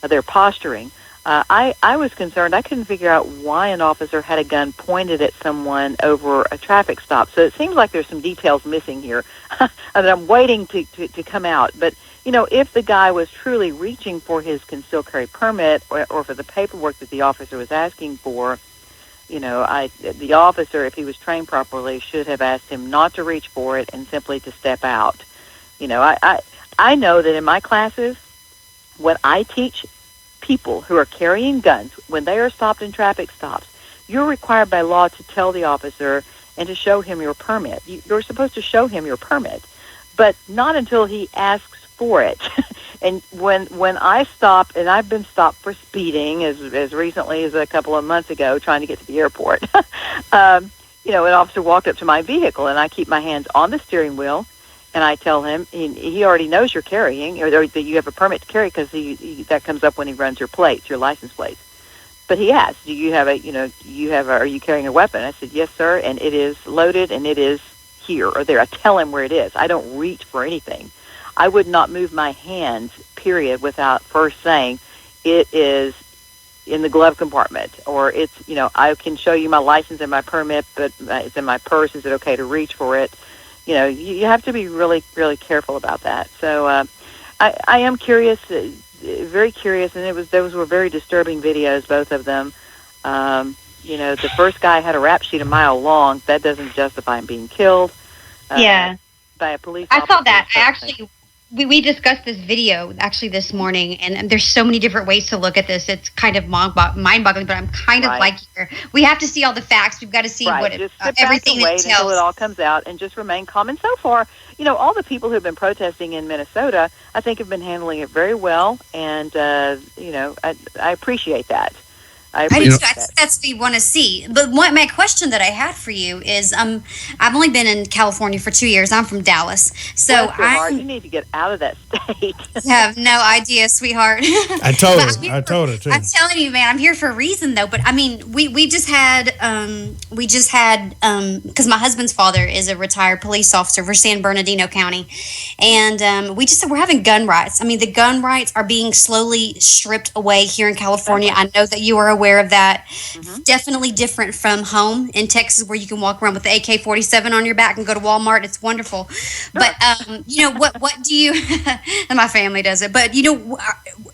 their posturing. I was concerned. I couldn't figure out why an officer had a gun pointed at someone over a traffic stop. So it seems like there's some details missing here that I'm waiting to come out. But, if the guy was truly reaching for his concealed carry permit or for the paperwork that the officer was asking for, the officer, if he was trained properly, should have asked him not to reach for it and simply to step out. I know that in my classes, when I teach people who are carrying guns, when they are stopped in traffic stops, you're required by law to tell the officer and to show him your permit. You're supposed to show him your permit, but not until he asks for it. And when I stop, and I've been stopped for speeding as recently as a couple of months ago, trying to get to the airport, an officer walked up to my vehicle, and I keep my hands on the steering wheel, and I tell him, he already knows you're carrying, or that you have a permit to carry, because that comes up when he runs your plates, your license plates. But he asked, are you carrying a weapon? I said, yes, sir, and it is loaded, and it is here or there. I tell him where it is. I don't reach for anything. I would not move my hands, period, without first saying it is in the glove compartment, or it's, I can show you my license and my permit, but it's in my purse. Is it okay to reach for it? You have to be really, really careful about that. So I am curious, very curious, and those were very disturbing videos, both of them. The first guy had a rap sheet a mile long. That doesn't justify him being killed. By a police officer. I saw that. We discussed this video actually this morning, and there's so many different ways to look at this. It's kind of mind-boggling, but I'm kind of like here. We have to see all the facts. We've got to see what everything wait until it all comes out, and just remain calm. And so far, all the people who've been protesting in Minnesota, I think, have been handling it very well, and I appreciate that. I do too. That's what we want to see. But my question that I had for you is, I've only been in California for 2 years. I'm from Dallas, so you need to get out of that state. You have no idea, sweetheart. I told her too. I'm telling you, man, I'm here for a reason, though. But I mean, we just had because my husband's father is a retired police officer for San Bernardino County, and we're having gun rights. I mean, the gun rights are being slowly stripped away here in California. I know that you are aware of that. Definitely different from home in Texas, where you can walk around with the AK-47 on your back and go to Walmart. It's wonderful. But what do you and my family does it, but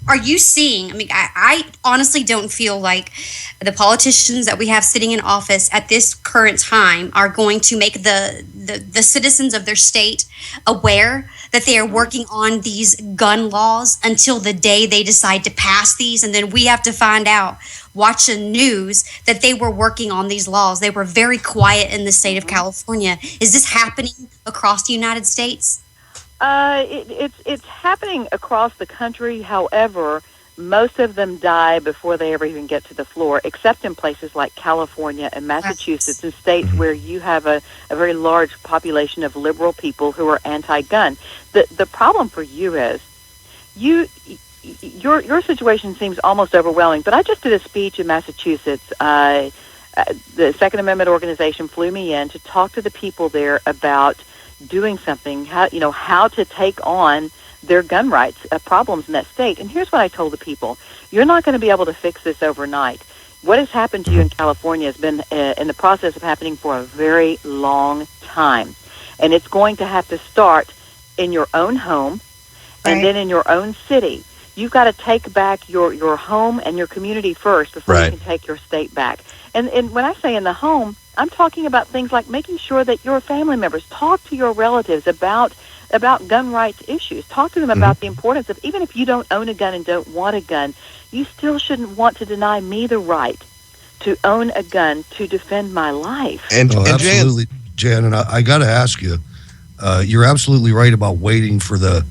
are you seeing, I mean, I honestly don't feel like the politicians that we have sitting in office at this current time are going to make the citizens of their state aware that they are working on these gun laws until the day they decide to pass these, and then we have to find out, watching news, that they were working on these laws. They were very quiet in the state of California. Is this happening across the United States? It's happening across the country. However, most of them die before they ever even get to the floor, except in places like California and Massachusetts, and states where you have a very large population of liberal people who are anti-gun. The problem for you is your situation seems almost overwhelming, but I just did a speech in Massachusetts. The Second Amendment organization flew me in to talk to the people there about doing something, how to take on their gun rights problems in that state. And here's what I told the people. You're not going to be able to fix this overnight. What has happened to you in California has been in the process of happening for a very long time. And it's going to have to start in your own home and then in your own city. You've got to take back your home and your community first before you can take your state back. And when I say in the home, I'm talking about things like making sure that your family members talk to your relatives about about gun rights issues. Talk to them about the importance of, even if you don't own a gun and don't want a gun, you still shouldn't want to deny me the right to own a gun to defend my life. Absolutely, Jan, and I got to ask you, you're absolutely right about waiting for the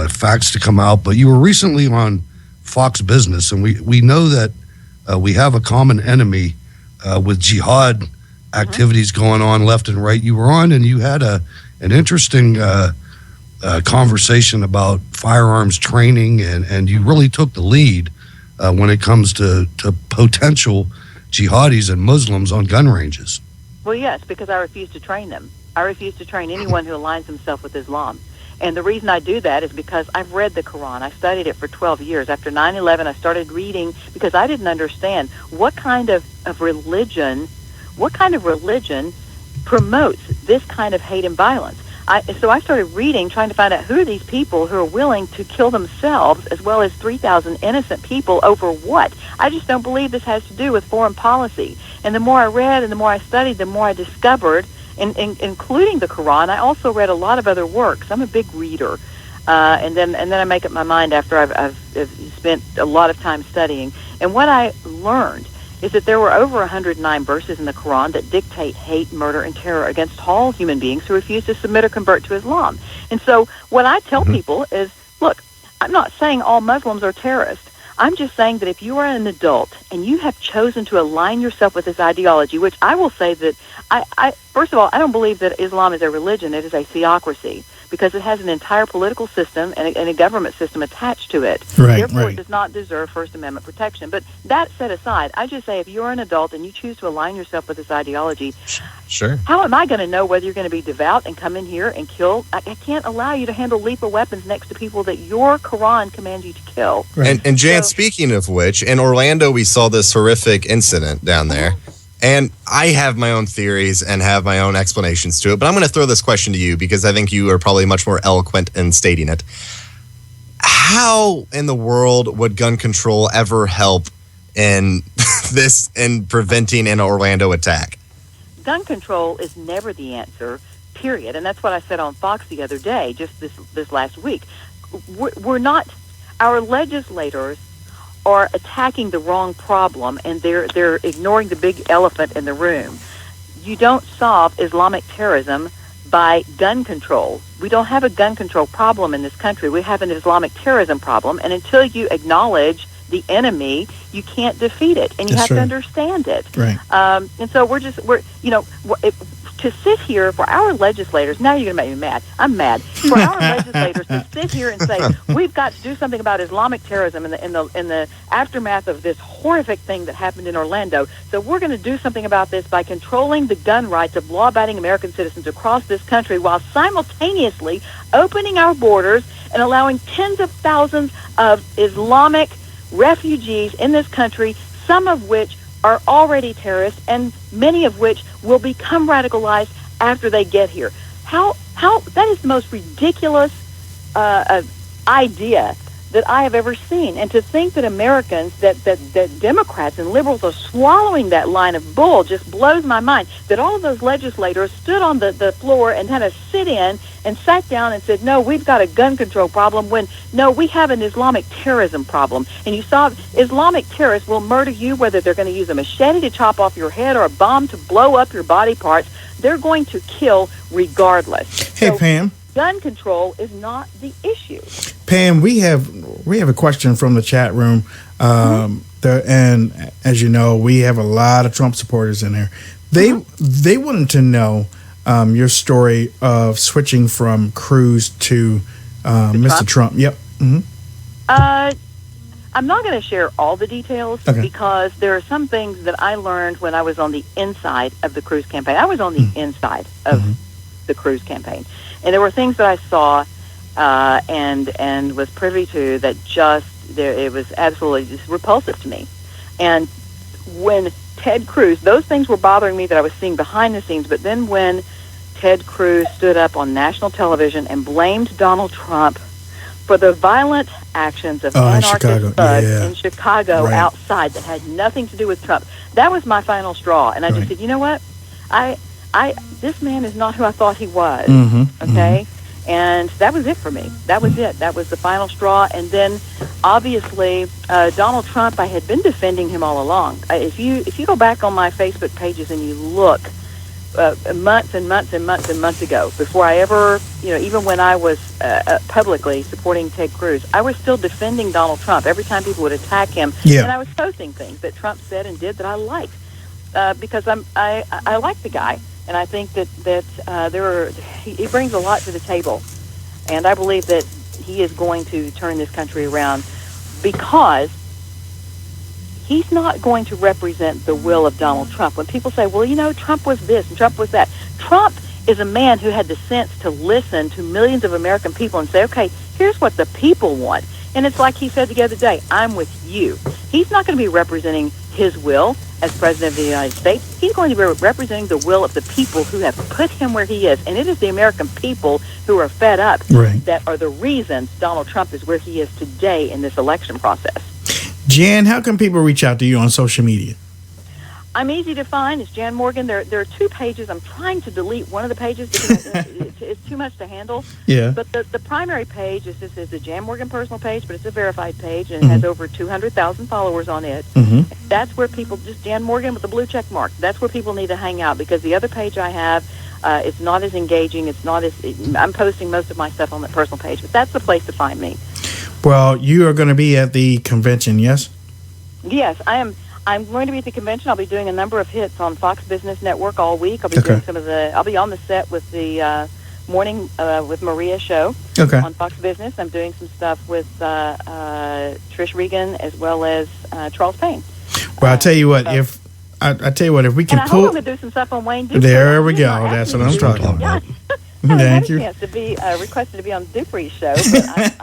facts to come out, but you were recently on Fox Business, and we know that we have a common enemy with jihad activities going on left and right. You were on, and you had an interesting conversation about firearms training, and you really took the lead when it comes to potential jihadis and Muslims on gun ranges. Well, yes, because I refuse to train them. I refuse to train anyone who aligns himself with Islam. And the reason I do that is because I've read the Quran. I studied it for 12 years. After 9/11, I started reading because I didn't understand what kind of religion promotes this kind of hate and violence. So I started reading, trying to find out who are these people who are willing to kill themselves as well as 3,000 innocent people over what? I just don't believe this has to do with foreign policy. And the more I read and the more I studied, the more I discovered, including the Quran. I also read a lot of other works. I'm a big reader. And then I make up my mind after I've spent a lot of time studying. And what I learned is that there were over 109 verses in the Quran that dictate hate, murder, and terror against all human beings who refuse to submit or convert to Islam. And so what I tell people is, look, I'm not saying all Muslims are terrorists. I'm just saying that if you are an adult and you have chosen to align yourself with this ideology, which I will say that I first of all, I don't believe that Islam is a religion. It is a theocracy, because it has an entire political system and a government system attached to it. Therefore, it does not deserve First Amendment protection. But that set aside, I just say if you're an adult and you choose to align yourself with this ideology, sure. How am I going to know whether you're going to be devout and come in here and kill? I can't allow you to handle lethal weapons next to people that your Quran commands you to kill. Right. And Jan, speaking of which, in Orlando, we saw this horrific incident down there. And I have my own theories and have my own explanations to it, but I'm going to throw this question to you because I think you are probably much more eloquent in stating it. How in the world would gun control ever help in preventing an Orlando attack? Gun control is never the answer, period. And that's what I said on Fox the other day, just this last week. We're not, our legislators are attacking the wrong problem, and they're ignoring the big elephant in the room. You don't solve Islamic terrorism by gun control. We don't have a gun control problem in this country. We have an Islamic terrorism problem, and until you acknowledge the enemy, you can't defeat it, and you have to understand it. Right. And so to sit here for our legislators, now you're going to make me mad. I'm mad. For our legislators to sit here and say, we've got to do something about Islamic terrorism in the aftermath of this horrific thing that happened in Orlando. So we're going to do something about this by controlling the gun rights of law-abiding American citizens across this country while simultaneously opening our borders and allowing tens of thousands of Islamic refugees in this country, some of which are already terrorists, and many of which will become radicalized after they get here. How that is the most ridiculous idea that I have ever seen. And to think that Americans, that Democrats and liberals are swallowing that line of bull just blows my mind. That all of those legislators stood on the floor and had a sit-in and sat down and said, no, we've got a gun control problem, when, no, we have an Islamic terrorism problem. And you saw Islamic terrorists will murder you, whether they're going to use a machete to chop off your head or a bomb to blow up your body parts. They're going to kill regardless. Hey, Pam. Gun control is not the issue. Pam, we have a question from the chat room, and as you know, we have a lot of Trump supporters in there. They wanted to know your story of switching from Cruz to Mr. Trump. Yep. Mm-hmm. I'm not going to share all the details because there are some things that I learned when I was on the inside of the Cruz campaign. I was on the inside of the Cruz campaign. And there were things that I saw and was privy to that it was absolutely just repulsive to me. And when Ted Cruz, those things were bothering me that I was seeing behind the scenes, but then when Ted Cruz stood up on national television and blamed Donald Trump for the violent actions of anarchist thugs in Chicago outside that had nothing to do with Trump, that was my final straw. And I just said, you know what? This man is not who I thought he was. Okay? And that was it for me. That was it. That was the final straw. And then, obviously, Donald Trump, I had been defending him all along. If you go back on my Facebook pages and you look, months and months and months and months ago, before I ever, even when I was publicly supporting Ted Cruz, I was still defending Donald Trump every time people would attack him. Yeah. And I was posting things that Trump said and did that I liked, because I like the guy. And I think that he brings a lot to the table, and I believe that he is going to turn this country around, because he's not going to represent the will of Donald Trump. When people say, well, Trump was this and Trump was that, Trump is a man who had the sense to listen to millions of American people and say, okay, here's what the people want. And it's like he said the other day, I'm with you. He's not going to be representing his will as President of the United States. He's going to be representing the will of the people who have put him where he is. And it is the American people who are fed up that are the reasons Donald Trump is where he is today in this election process. Jan, how can people reach out to you on social media? I'm easy to find. It's Jan Morgan. There are 2 pages. I'm trying to delete one of the pages because it's too much to handle. Yeah. But the primary page is the Jan Morgan personal page, but it's a verified page, and it has over 200,000 followers on it. That's where people, just Jan Morgan with the blue check mark, that's where people need to hang out, because the other page I have, it's not as engaging. I'm posting most of my stuff on that personal page, but that's the place to find me. Well, you are going to be at the convention, yes? Yes, I am. I'm going to be at the convention. I'll be doing a number of hits on Fox Business Network all week. I'll be doing I'll be on the set with the Morning with Maria show on Fox Business. I'm doing some stuff with Trish Regan as well as Charles Payne. Well, I tell you what, if we can and pull, I'm going to do some stuff on Wayne Dupree. There we go. That's what I'm talking about. Thank you. I had a chance to be requested to be on Dupree Show,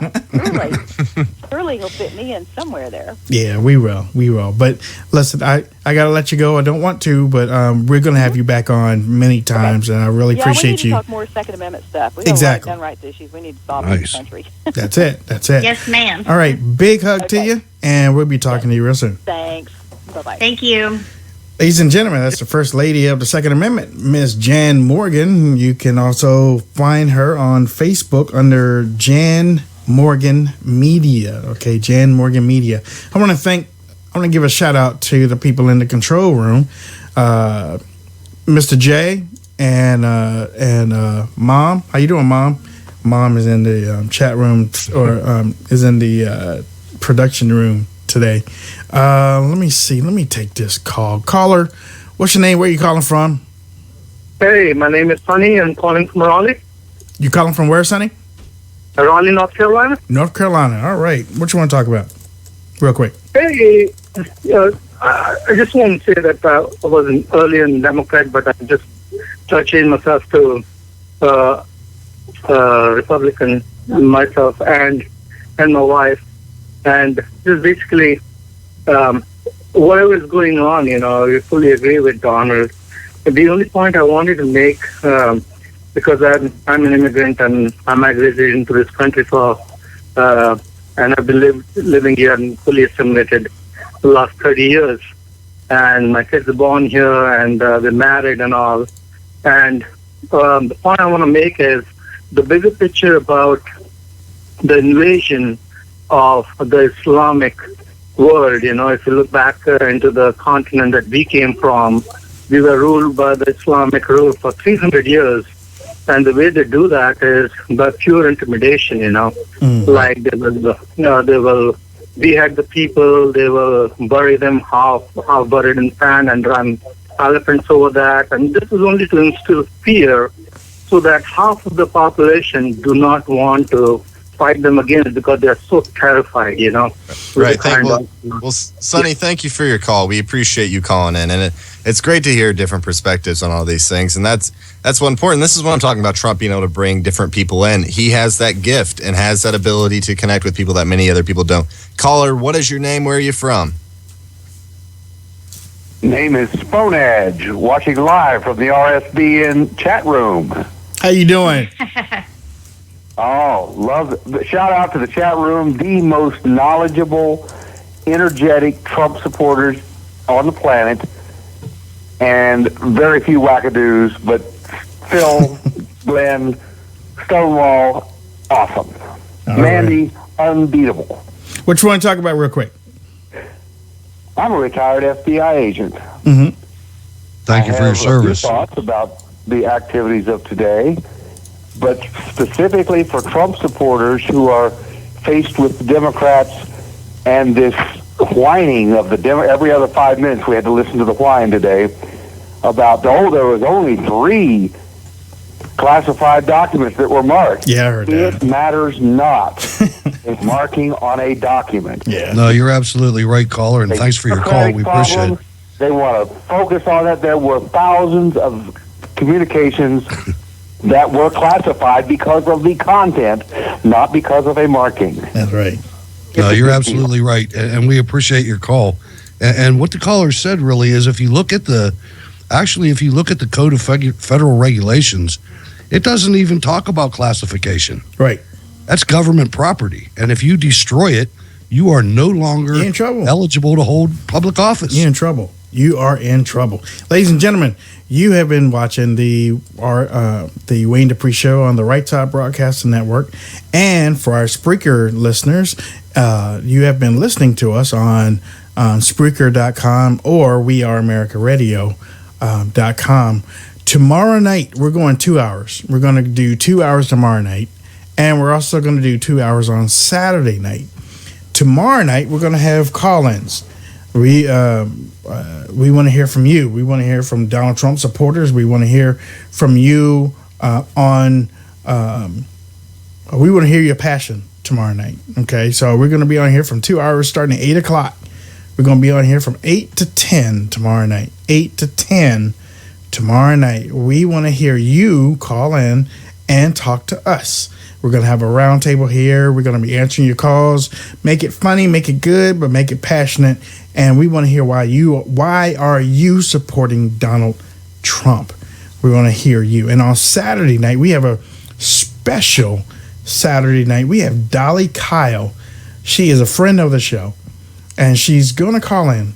but surely he'll fit me in somewhere there. Yeah, we will. But listen, I got to let you go. I don't want to, but we're going to have you back on many times, and I really appreciate you. We need to talk more Second Amendment stuff. We have a lot of gun rights issues we need to solve in this country. That's it. Yes, ma'am. All right, big hug to you, and we'll be talking to you real soon. Thanks. Bye-bye. Thank you. Ladies and gentlemen, that's the First Lady of the Second Amendment, Ms. Jan Morgan. You can also find her on Facebook under Jan Morgan Media. Okay, Jan Morgan Media. I want to give a shout out to the people in the control room, Mr. J and Mom. How you doing, Mom? Mom is in the chat room or is in the production room today. Let me see. Let me take this call. Caller, what's your name? Where are you calling from? Hey, my name is Sonny. I'm calling from Raleigh. You calling from where, Sonny? Raleigh, North Carolina. North Carolina. All right. What you want to talk about? Real quick. Hey, I just want to say that I was an early Democrat, but I just changed myself to Republican myself and my wife. And just basically, whatever is going on, we fully agree with Donald. The only point I wanted to make, because I'm an immigrant and I migrated into this country and I've been living here and fully assimilated the last 30 years. And my kids are born here and they're married and all. And the point I want to make is the bigger picture about the invasion of the Islamic world. If you look back into the continent that we came from, we were ruled by the Islamic rule for 300 years. And the way they do that is by pure intimidation, Like they will behead the people, they will bury them half buried in sand and run elephants over that. And this is only to instill fear so that half of the population do not want to fight them again because they're so terrified, Right. Well, Sonny, thank you for your call. We appreciate you calling in, and it's great to hear different perspectives on all these things, and that's what's important. This is what I'm talking about, Trump being able to bring different people in. He has that gift and has that ability to connect with people that many other people don't. Caller, what is your name? Where are you from? Name is Phone Edge, watching live from the RSBN chat room. How you doing? Oh, shout out to the chat room, the most knowledgeable, energetic Trump supporters on the planet, and very few wackadoos, but Phil, Glenn, Stonewall, awesome. Mandy, unbeatable. What you want to talk about real quick? I'm a retired FBI agent. Mm-hmm. Thank you for your service. I have a few thoughts about the activities of today, but specifically for Trump supporters who are faced with the Democrats and this whining of the every other 5 minutes we had to listen to the whine today about, there was only 3 classified documents that were marked. Yeah, I heard that. It matters not. It's marking on a document. Yeah. No, you're absolutely right, caller, and thanks for your call. We appreciate it. They want to focus on it. There were thousands of communications that were classified because of the content, not because of a marking. That's right. No, you're absolutely right, and we appreciate your call. And what the caller said really is, if you look at the Code of Federal Regulations, it doesn't even talk about classification. Right. That's government property, and if you destroy it, you are no longer in trouble. Eligible to hold public office. You're in trouble. You are in trouble. Ladies and gentlemen, you have been watching the Wayne Dupree Show on the Right Top Broadcasting Network. And for our Spreaker listeners, you have been listening to us on Spreaker.com or weareamericaradio.com. Tomorrow night, we're going 2 hours. We're going to do 2 hours tomorrow night. And we're also going to do 2 hours on Saturday night. Tomorrow night, we're going to have call-ins. We want to hear from you. We want to hear from Donald Trump supporters. We want to hear from you we want to hear your passion tomorrow night. Okay, so we're going to be on here from 2 hours starting at 8 o'clock. We're going to be on here from 8 to 10 tomorrow night. 8 to 10 tomorrow night. We want to hear you call in and talk to us. We're going to have a round table here. We're going to be answering your calls. Make it funny, make it good, but make it passionate. And we want to hear why are you supporting Donald Trump? We want to hear you. And on Saturday night, we have a special Saturday night. We have Dolly Kyle. She is a friend of the show, and she's going to call in.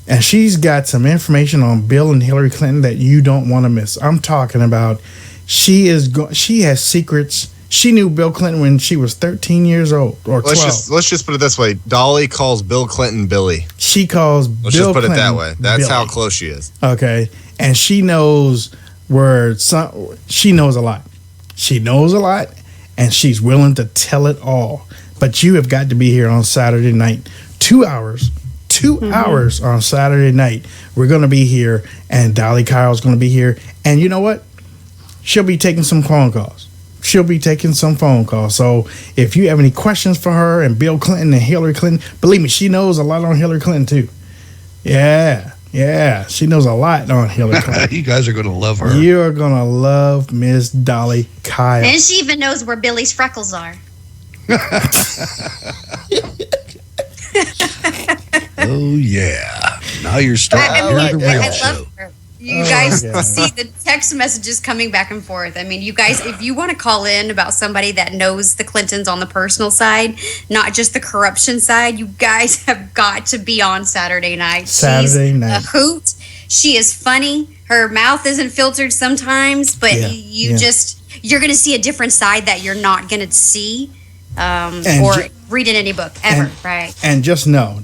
And she's got some information on Bill and Hillary Clinton that you don't want to miss. I'm talking about she has secrets. She knew Bill Clinton when she was 13 years old or 12. Let's just put it this way. Dolly calls Bill Clinton Billy. She calls Let's Bill just put Clinton it that way. That's Billy. how close she is. Okay. And she knows she knows a lot. She knows a lot, and she's willing to tell it all. But you have got to be here on Saturday night. 2 hours. 2 hours on Saturday night. We're going to be here, and Dolly Kyle's going to be here. And you know what? She'll be taking some phone calls. So if you have any questions for her and Bill Clinton and Hillary Clinton, believe me, she knows a lot on Hillary Clinton too. Yeah. She knows a lot on Hillary Clinton. You guys are going to love her. You are going to love Miss Dolly Kyle. And she even knows where Billy's freckles are. Oh, yeah. Now you're starting to hear the real I show. love her. You guys see the text messages coming back and forth. I mean, you guys, if you want to call in about somebody that knows the Clintons on the personal side, not just the corruption side, you guys have got to be on Saturday night. She's a hoot. She is funny. Her mouth isn't filtered sometimes, but you're going to see a different side that you're not going to see or read in any book ever, right? And just know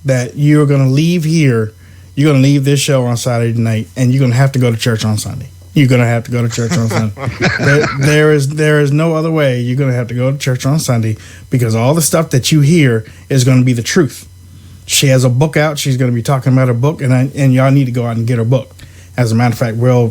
that you're going to leave here. You're going to leave this show on Saturday night, and you're going to have to go to church on Sunday. You're going to have to go to church on Sunday. There is no other way. You're going to have to go to church on Sunday because all the stuff that you hear is going to be the truth. She has a book out. She's going to be talking about her book, and y'all need to go out and get her book. As a matter of fact, we'll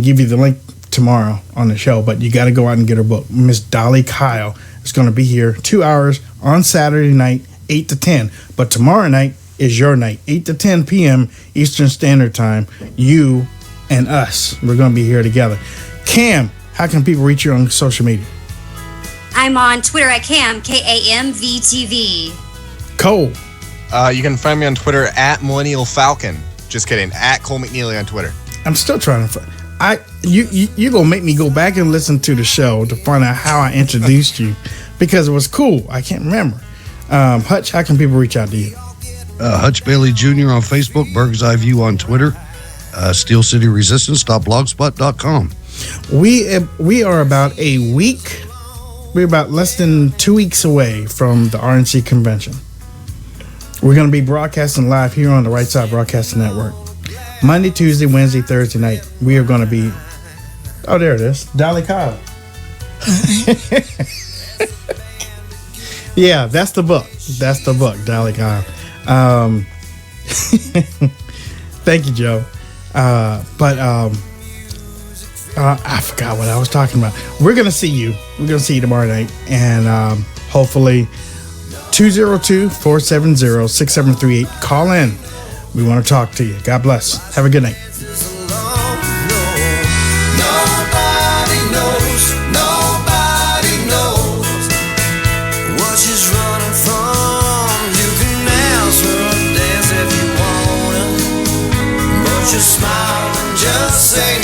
give you the link tomorrow on the show, but you got to go out and get her book. Miss Dolly Kyle is going to be here 2 hours on Saturday night, 8 to 10. But tomorrow night is your night, 8 to 10 p.m. Eastern Standard Time. You and us, we're going to be here together. Cam, how can people reach you on social media? I'm on Twitter at Cam, KAMVTV. Cole. You can find me on Twitter at Millennial Falcon. Just kidding. At Cole McNeely on Twitter. I'm still trying to you're going to make me go back and listen to the show to find out how I introduced you because it was cool. I can't remember. Hutch, how can people reach out to you? Hutch Bailey Jr. on Facebook, Berg's Eye View on Twitter, Steel City Resistance.blogspot.com. We are about a week. We're about less than 2 weeks away from the RNC convention. We're going to be broadcasting live here on the Right Side Broadcasting Network. Monday, Tuesday, Wednesday, Thursday night. We are going to be... Oh, there it is. Dolly Kyle. Yeah, that's the book. That's the book, Dolly Kyle. Thank you, Joe. I forgot what I was talking about. We're going to see you. We're going to see you tomorrow night. And hopefully 202-470-6738. Call in. We want to talk to you. God bless. Have a good night. Smile and just say